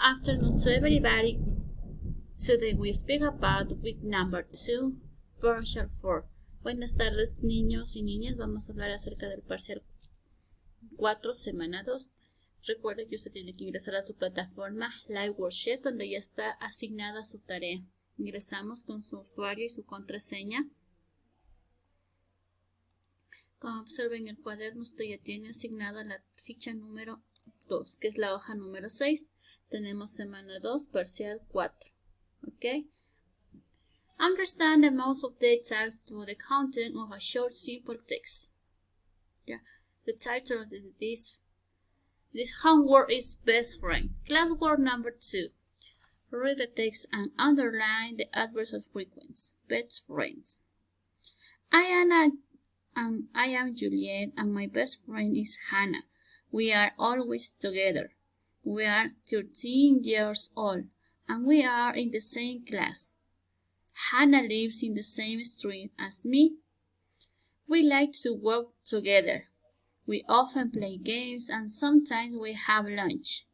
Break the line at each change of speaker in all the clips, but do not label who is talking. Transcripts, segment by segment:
afternoon to everybody. Today we speak about week number 2, partial 4. Buenas tardes, niños y niñas. Vamos a hablar acerca del parcial 4, semana 2. Recuerda que usted tiene que ingresar a su plataforma Live Worksheet, donde ya está asignada su tarea. Ingresamos con su usuario y su contraseña. Como observen en el cuaderno, usted ya tiene asignada la ficha número 2, que es la hoja número 6. Tenemos semana 2, parcial 4. ¿Ok? Understand the most of details to the content of a short, simple text. Yeah. The title of this homework is Best Friend. Classwork number 2. Read the text and underline the adverbs of frequency. Best friends. I am Juliet, and my best friend is Hannah. We are always together. We are 13 years old, and we are in the same class. Hannah lives in the same street as me. We like to walk together. We often play games, and sometimes we have lunch.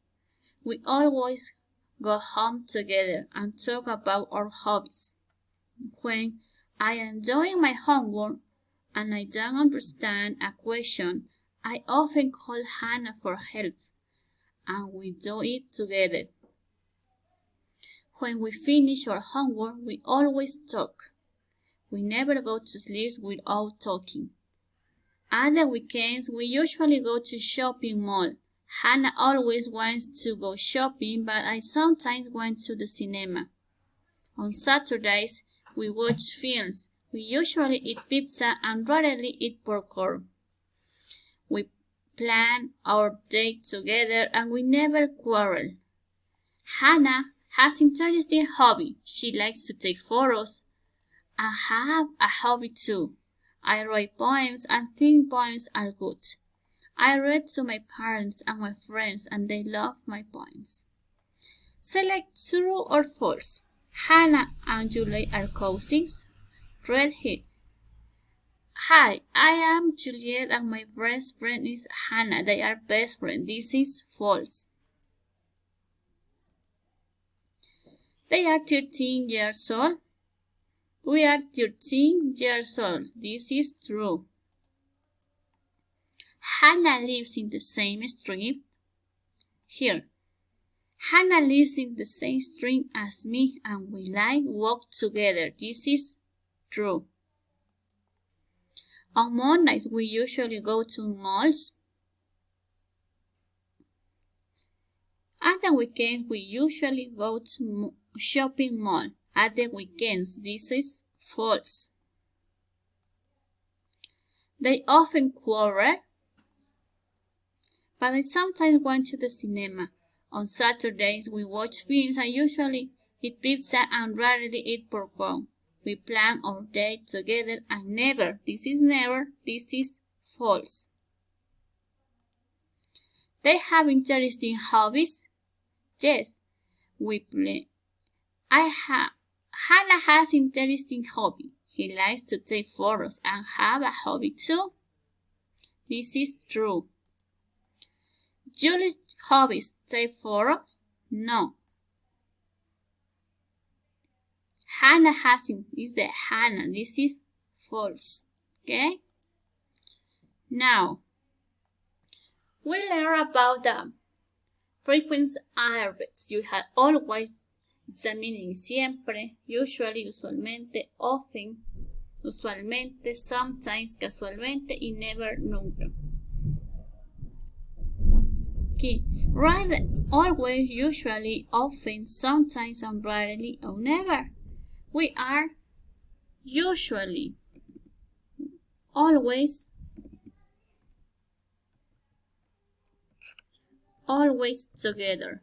We always go home together and talk about our hobbies. When I am doing my homework and I don't understand a question, I often call Hannah for help, and we do it together. When we finish our homework, we always talk. We never go to sleep without talking. At the weekends, we usually go to shopping mall. Hannah always wants to go shopping, but I sometimes went to the cinema. On Saturdays, we watch films. We usually eat pizza and rarely eat popcorn. We plan our date together and we never quarrel. Hannah has an interesting hobby. She likes to take photos. I have a hobby too. I write poems and think poems are good. I read to my parents and my friends and they love my poems. Select true or false. Hannah and Juliet are cousins. Read here. Hi, I am Juliet and my best friend is Hannah. They are best friends. This is false. They are 13 years old. We are 13 years old. This is true. Hannah lives in the same street. Here. Hannah lives in the same street as me and we like walk together. This is true. On Mondays, we usually go to malls. At the weekend, we usually go to shopping mall. At the weekends, this is false. They often quarrel, but I sometimes went to the cinema. On Saturdays, we watch films and usually eat pizza and rarely eat popcorn. We plan our date together and never. This is never. This is false. They have interesting hobbies. Yes, we play. Hannah has an interesting hobby. He likes to take photos and have a hobby too. This is true. Julie's hobbies take photos? No. Hannah hasn't. Is the Hannah. This is false. Okay? Now, we learn about the frequency adverbs. You have always, examining, siempre, usually, usualmente, often, usualmente, sometimes, casualmente, y never, nunca. Okay. Write always, usually, often, sometimes, and rarely, or never. We are usually, always together.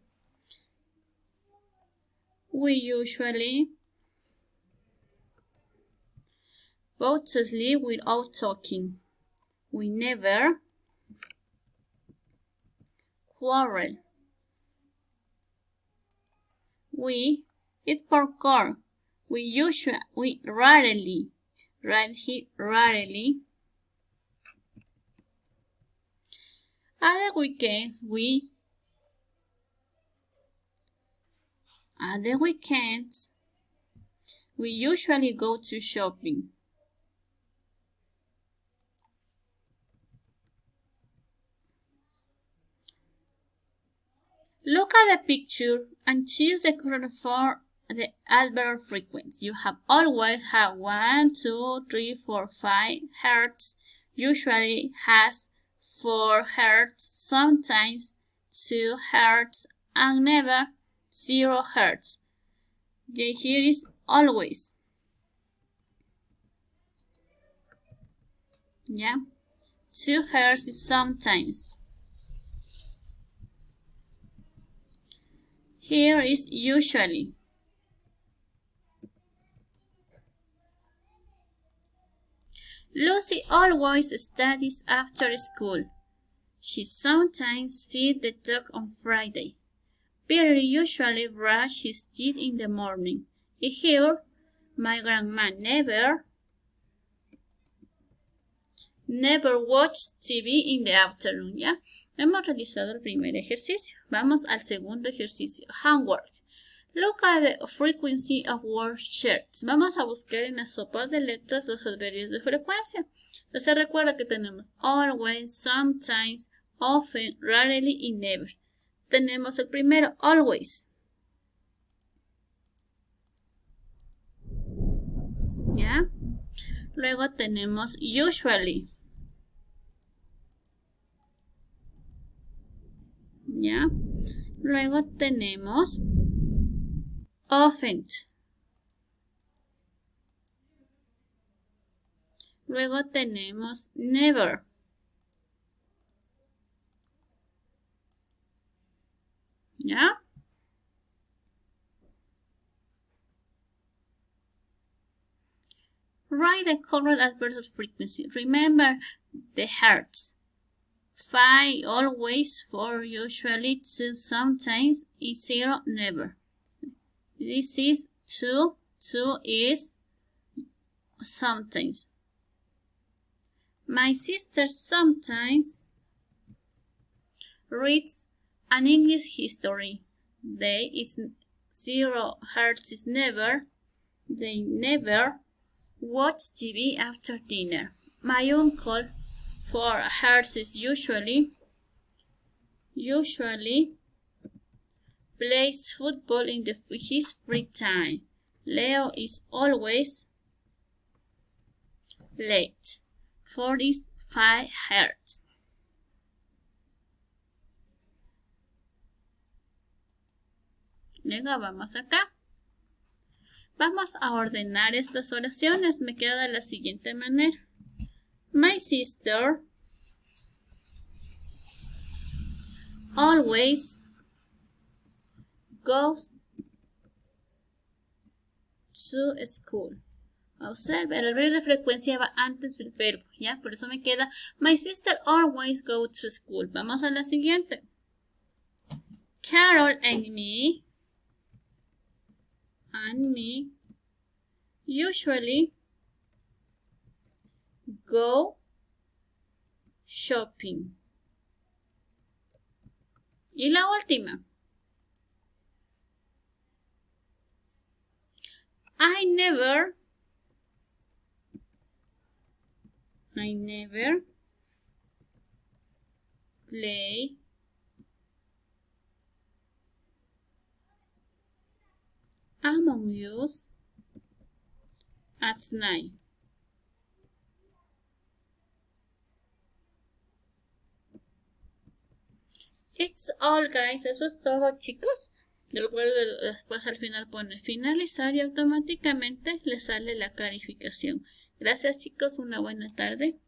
We usually go to sleep without talking. We never quarrel. We eat popcorn. We rarely, rarely. Other weekends, we At the weekends, we usually go to shopping. Look at the picture and choose the correct for the adverb frequency. You have always had 1, 2, 3, 4, 5 hertz. Usually has 4 hertz, sometimes 2 hertz, and never 0 hertz. Here is always. Yeah, 2 hertz is sometimes. Here is usually. Lucy always studies after school. She sometimes feeds the dog on Friday. Peter usually brushes his teeth in the morning. Here, my grandma never watched TV in the afternoon. ¿Ya? Hemos realizado el primer ejercicio. Vamos al segundo ejercicio. Homework. Look at the frequency of word shirts. Vamos a buscar en la sopa de letras los adverbios de frecuencia. Entonces recuerda que tenemos always, sometimes, often, rarely y never. Tenemos el primero, always. ¿Ya? Luego tenemos usually. ¿Ya? Luego tenemos often. Luego tenemos never. ¿Ya? Write the correct adverb of frequency. Remember the hertz. 5 always, 4 usually, 2 sometimes, and 0 never. This is 2. 2 is sometimes. My sister sometimes reads an English history. They is 0 hertz is never. They never watch TV after dinner. My uncle 4 hertz is usually plays football in his free time. Leo is always late. 4 is 5 hertz. Luego vamos acá. Vamos a ordenar estas oraciones. Me queda de la siguiente manera. My sister always goes to school. Observe, el adverbio de frecuencia va antes del verbo, ¿ya? Por eso me queda my sister always goes to school. Vamos a la siguiente. Carol and me usually go shopping. Y la última. I never play Among Us at night. It's all, guys. Eso es todo, chicos. Recuerden, después al final pone finalizar y automáticamente le sale la calificación. Gracias, chicos. Una buena tarde.